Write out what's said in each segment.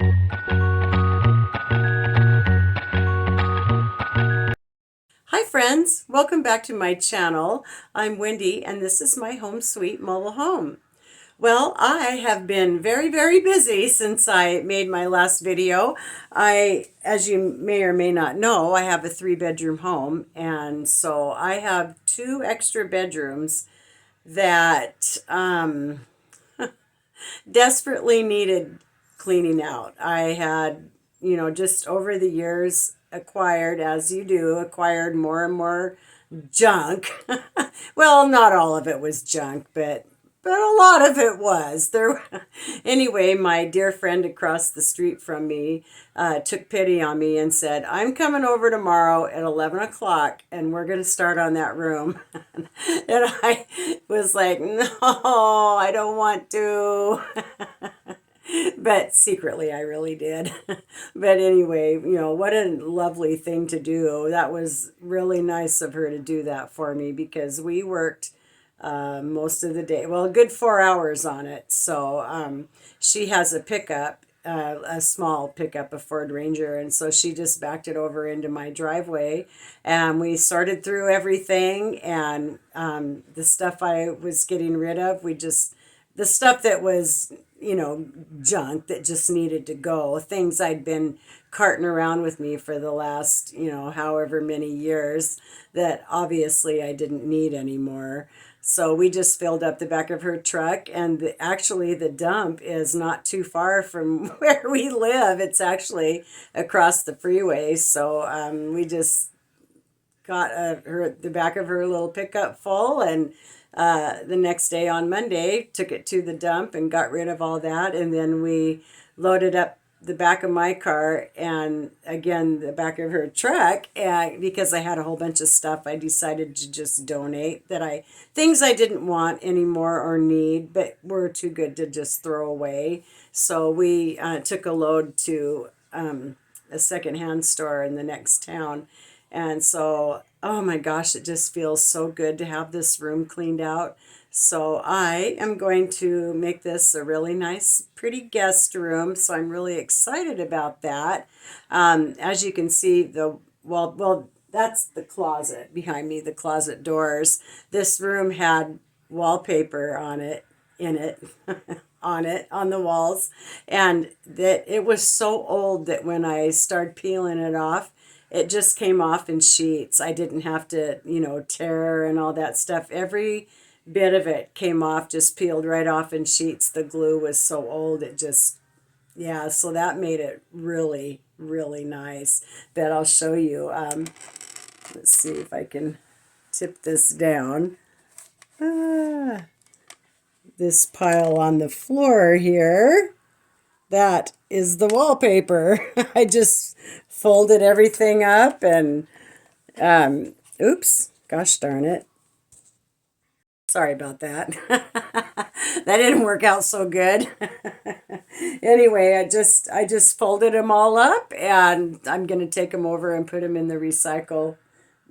Hi friends, welcome back to my channel. I'm Wendy and this is my home sweet mobile home. Well, I have been very busy since I made my last video. As you may or may not know, I have a 3-bedroom home, and so I have 2 extra bedrooms that desperately needed cleaning out. I had, just over the years acquired, as you do, acquired more and more junk. Well, not all of it was junk, but a lot of it was there. Anyway, my dear friend across the street from me took pity on me and said, I'm coming over tomorrow at 11 o'clock and we're going to start on that room. And I was like, no, I don't want to. But secretly I really did. But anyway, what a lovely thing to do. That was really nice of her to do that for me because we worked most of the day, well, a good 4 hours on it. So she has a pickup, a small pickup, a Ford Ranger, and so she just backed it over into my driveway, and we sorted through everything, and the stuff I was getting rid of, the stuff that was, junk that just needed to go, things I'd been carting around with me for the last, however many years that obviously I didn't need anymore. So we just filled up the back of her truck, and actually the dump is not too far from where we live. It's actually across the freeway. So we just got the back of her little pickup full, and the next day on Monday took it to the dump and got rid of all that, and then we loaded up the back of my car and again the back of her truck, and because I had a whole bunch of stuff I decided to just donate, things I didn't want anymore or need but were too good to just throw away. So we took a load to a secondhand store in the next town. And so, oh my gosh, it just feels so good to have this room cleaned out. So I am going to make this a really nice, pretty guest room. So I'm really excited about that. As you can see, that's the closet behind me, the closet doors. This room had wallpaper on it, in it. On the walls, and that it was so old that when I started peeling it off, it just came off in sheets. I didn't have to, tear and all that stuff. Every bit of it came off, just peeled right off in sheets. The glue was so old, it just, yeah, so that made it really nice. But I'll show you. Let's see if I can tip this down. This pile on the floor here, that is the wallpaper. I just folded everything up and, oops, gosh darn it. Sorry about that. That didn't work out so good. Anyway, I just folded them all up, and I'm going to take them over and put them in the recycle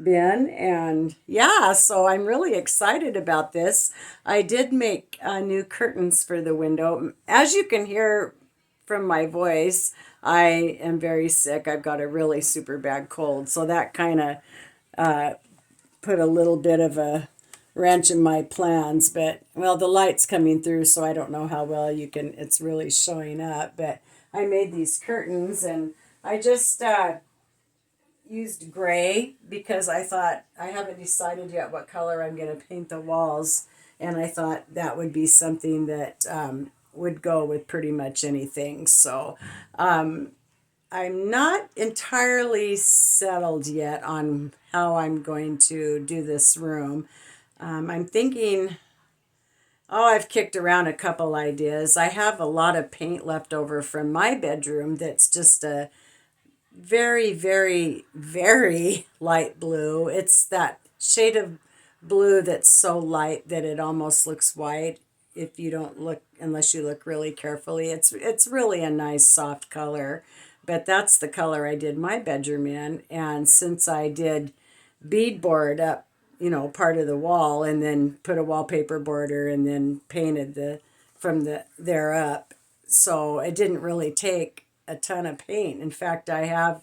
bin. And yeah, so I'm really excited about this. I did make new curtains for the window. As you can hear from my voice, I am very sick. I've got a really super bad cold, so that kind of put a little bit of a wrench in my plans. But well, the light's coming through, so I don't know how well it's really showing up. But I made these curtains, and I just used gray because I thought I haven't decided yet what color I'm going to paint the walls, and I thought that would be something that would go with pretty much anything. So I'm not entirely settled yet on how I'm going to do this room. I'm thinking, I've kicked around a couple ideas. I have a lot of paint left over from my bedroom that's just a very light blue. It's that shade of blue that's so light that it almost looks white if you don't look, unless you look really carefully. It's really a nice soft color, but that's the color I did my bedroom in. And since I did beadboard up, part of the wall, and then put a wallpaper border and then painted from there up, so it didn't really take a ton of paint. In fact, I have,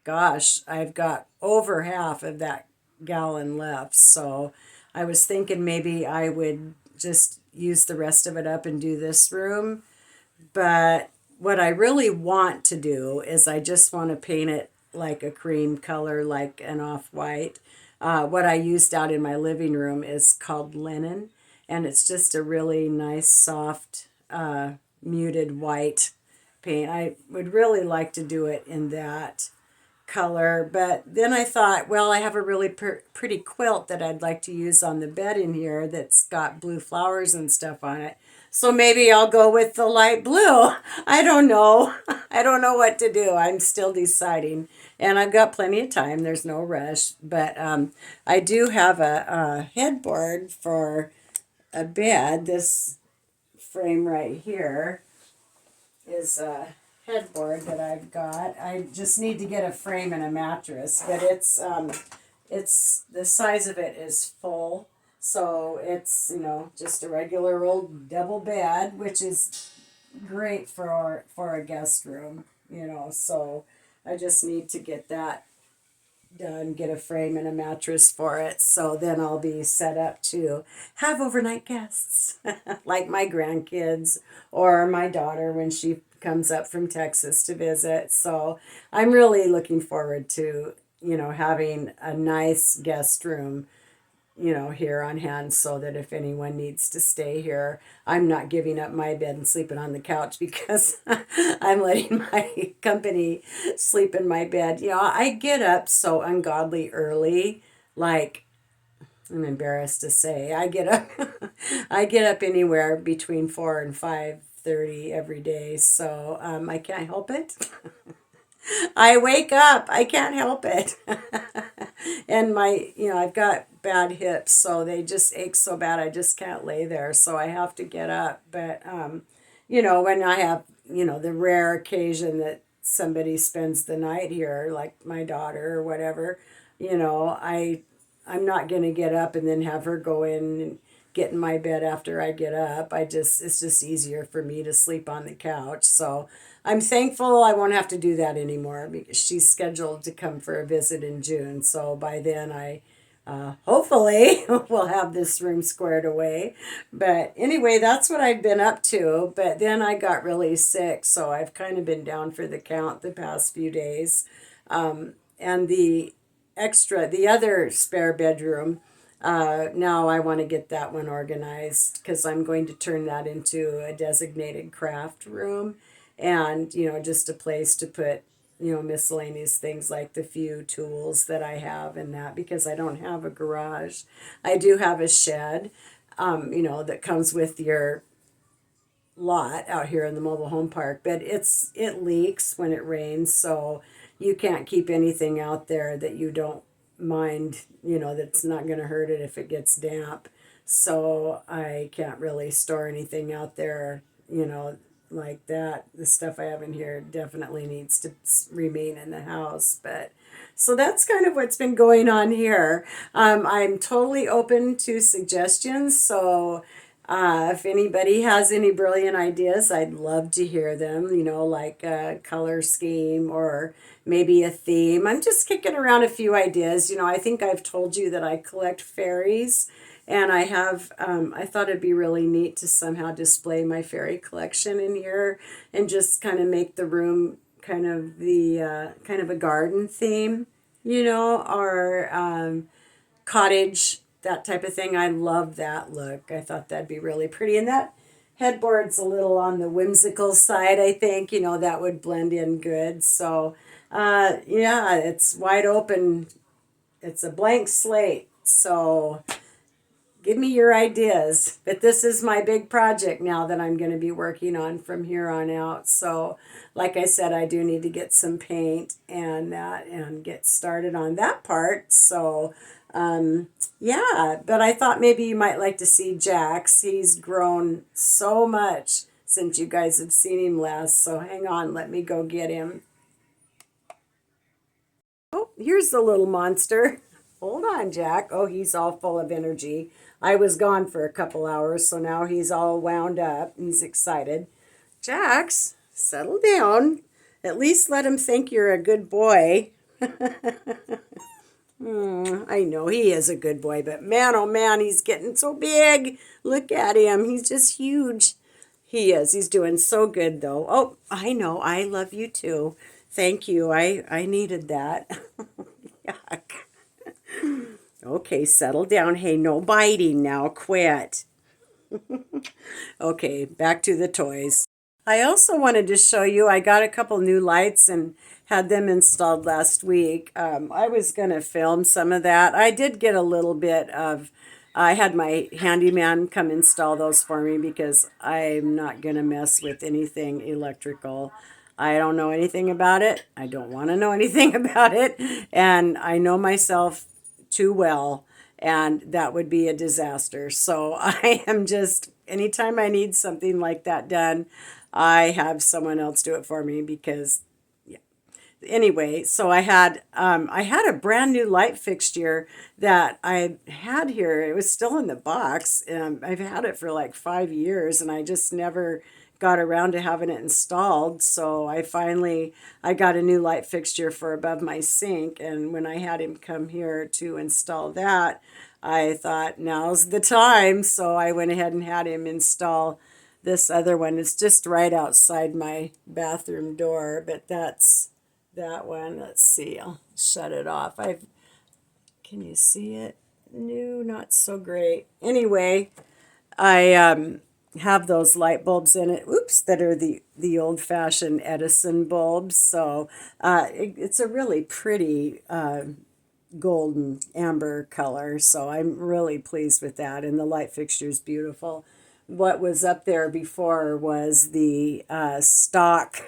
gosh, I've got over half of that gallon left. So I was thinking maybe I would just use the rest of it up and do this room. But what I really want to do is I just want to paint it like a cream color, like an off-white. What I used out in my living room is called linen, and it's just a really nice, soft, muted white paint. I would really like to do it in that color. But then I thought, well, I have a really pretty quilt that I'd like to use on the bed in here that's got blue flowers and stuff on it. So maybe I'll go with the light blue. I don't know. I don't know what to do. I'm still deciding. And I've got plenty of time. There's no rush. But I do have a headboard for a bed. This frame right here is a headboard that I've got. I just need to get a frame and a mattress, but it's the size of it is full, so it's just a regular old double bed, which is great for a guest room. So I just need to get that done, get a frame and a mattress for it. So then I'll be set up to have overnight guests, like my grandkids or my daughter when she comes up from Texas to visit. So I'm really looking forward to, having a nice guest room, here on hand so that if anyone needs to stay here, I'm not giving up my bed and sleeping on the couch because I'm letting my company sleep in my bed. I get up so ungodly early, like I'm embarrassed to say. I get up I get up anywhere between 4 and 5:30 every day, so I can't help it. I wake up. I can't help it. And I've got bad hips, so they just ache so bad. I just can't lay there, so I have to get up. But, when I have, the rare occasion that somebody spends the night here, like my daughter or whatever, I'm not going to get up and then have her go in and get in my bed after I get up. It's just easier for me to sleep on the couch. So I'm thankful I won't have to do that anymore because she's scheduled to come for a visit in June. So by then I hopefully will have this room squared away. But anyway, that's what I've been up to. But then I got really sick, so I've kind of been down for the count the past few days. And the other spare bedroom, now I want to get that one organized because I'm going to turn that into a designated craft room and, just a place to put, miscellaneous things like the few tools that I have and that because I don't have a garage. I do have a shed, that comes with your lot out here in the mobile home park, but it leaks when it rains, so you can't keep anything out there that you don't mind, that's not going to hurt it if it gets damp. So I can't really store anything out there, like that. The stuff I have in here definitely needs to remain in the house. But so that's kind of what's been going on here. I'm totally open to suggestions. So if anybody has any brilliant ideas, I'd love to hear them, like a color scheme or maybe a theme. I'm just kicking around a few ideas. I think I've told you that I collect fairies, and I have, I thought it'd be really neat to somehow display my fairy collection in here and just kind of make the room kind of kind of a garden theme, or cottage, that type of thing. I love that look. I thought that'd be really pretty. And that headboard's a little on the whimsical side, I think. That would blend in good. So, yeah, it's wide open. It's a blank slate. So give me your ideas. But this is my big project now that I'm going to be working on from here on out. So, like I said, I do need to get some paint and get started on that part. So, yeah, but I thought maybe you might like to see Jax. He's grown so much since you guys have seen him last. So hang on, let me go get him. Oh, here's the little monster. Hold on, Jack. Oh, he's all full of energy. I was gone for a couple hours, so now he's all wound up. He's excited. Jax, settle down. At least let him think you're a good boy. I know he is a good boy, but man, oh man, he's getting so big. Look at him. He's just huge. He is. He's doing so good, though. Oh, I know. I love you too. Thank you. I needed that. Yuck. Okay, settle down. Hey, no biting now. Quit. Okay, back to the toys. I also wanted to show you, I got a couple new lights and had them installed last week. I was going to film some of that. I did get a little bit of, I had my handyman come install those for me because I'm not going to mess with anything electrical. I don't know anything about it. I don't want to know anything about it. And I know myself too well, and that would be a disaster. So I am just, anytime I need something like that done, I have someone else do it for me because anyway, so I had a brand new light fixture that I had here. It was still in the box, and I've had it for like 5 years, and I just never got around to having it installed. So I got a new light fixture for above my sink, and when I had him come here to install that, I thought now's the time. So I went ahead and had him install this other one. It's just right outside my bathroom door, but that's that one. Let's see. I'll shut it off. Can you see it? No, not so great. Anyway, I have those light bulbs in it. Oops, that are the old-fashioned Edison bulbs. So it's a really pretty golden amber color. So I'm really pleased with that, and the light fixture is beautiful. What was up there before was the stock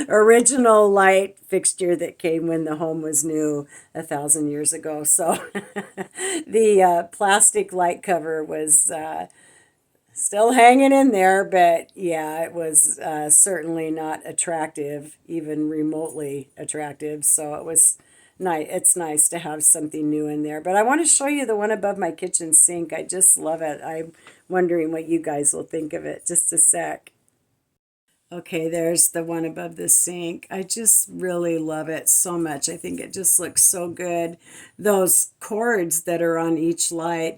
original light fixture that came when the home was new 1,000 years ago. So the plastic light cover was still hanging in there, but yeah, it was certainly not attractive, even remotely attractive. So it was nice. It's nice to have something new in there. But I want to show you the one above my kitchen sink. I just love it. I'm wondering what you guys will think of it. Just a sec. Okay, there's the one above the sink. I just really love it so much. I think it just looks so good. Those cords that are on each light,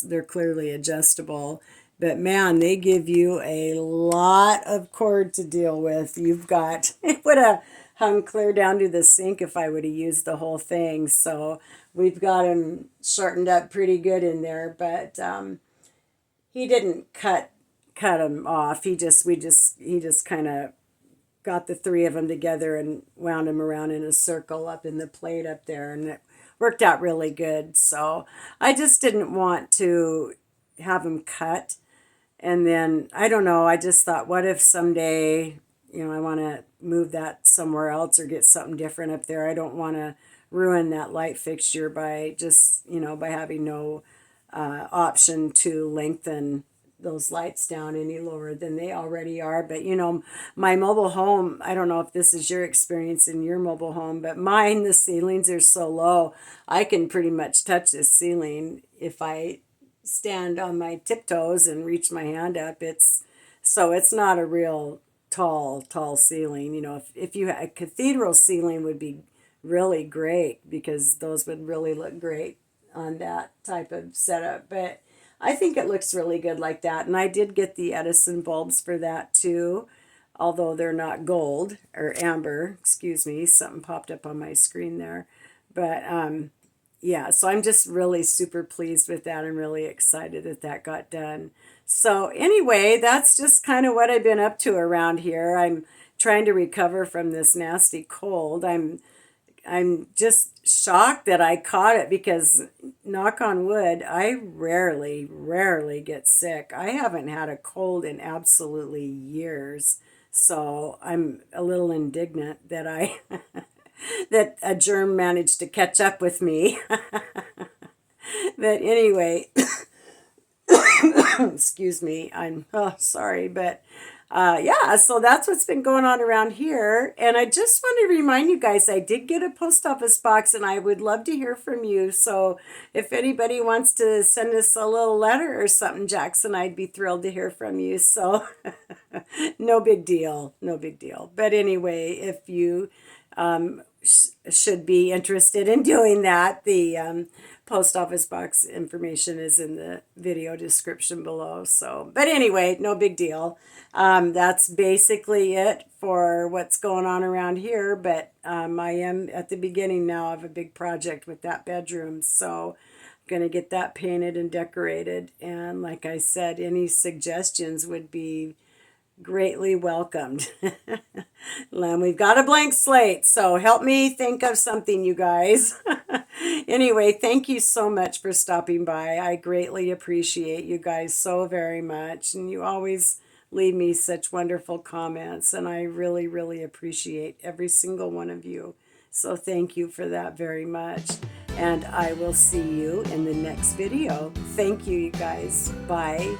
they're clearly adjustable. But man, they give you a lot of cord to deal with. It would have hung clear down to the sink if I would have used the whole thing. So we've got him shortened up pretty good in there, but he didn't cut them off. He just kind of got the three of them together and wound them around in a circle up in the plate up there, and it worked out really good. So I just didn't want to have them cut. And then, I don't know, I just thought, what if someday, I want to move that somewhere else or get something different up there. I don't want to ruin that light fixture by just, by having no option to lengthen those lights down any lower than they already are. But, my mobile home, I don't know if this is your experience in your mobile home, but mine, the ceilings are so low, I can pretty much touch the ceiling if I stand on my tiptoes and reach my hand up. It's not a real tall ceiling. If you had a cathedral ceiling would be really great because those would really look great on that type of setup. But I think it looks really good like that. And I did get the Edison bulbs for that too, although they're not gold or amber. Excuse me, something popped up on my screen there. But yeah, so I'm just really super pleased with that. I'm really excited that got done. So anyway, that's just kind of what I've been up to around here. I'm trying to recover from this nasty cold. I'm just shocked that I caught it because, knock on wood, I rarely get sick. I haven't had a cold in absolutely years. So I'm a little indignant that that a germ managed to catch up with me. But anyway, excuse me, I'm sorry, but yeah, so that's what's been going on around here. And I just want to remind you guys, I did get a post office box and I would love to hear from you. So if anybody wants to send us a little letter or something, Jackson, I'd be thrilled to hear from you. So no big deal, no big deal. But anyway, if you should be interested in doing that, the post office box information is in the video description below. So, but anyway, no big deal. That's basically it for what's going on around here. But I am at the beginning now of a big project with that bedroom. So I'm going to get that painted and decorated. And like I said, any suggestions would be greatly welcomed. And we've got a blank slate, so help me think of something, you guys. Anyway, thank you so much for stopping by. I greatly appreciate you guys so very much, and you always leave me such wonderful comments, and I really, really appreciate every single one of you. So thank you for that very much, and I will see you in the next video. Thank you, you guys. Bye.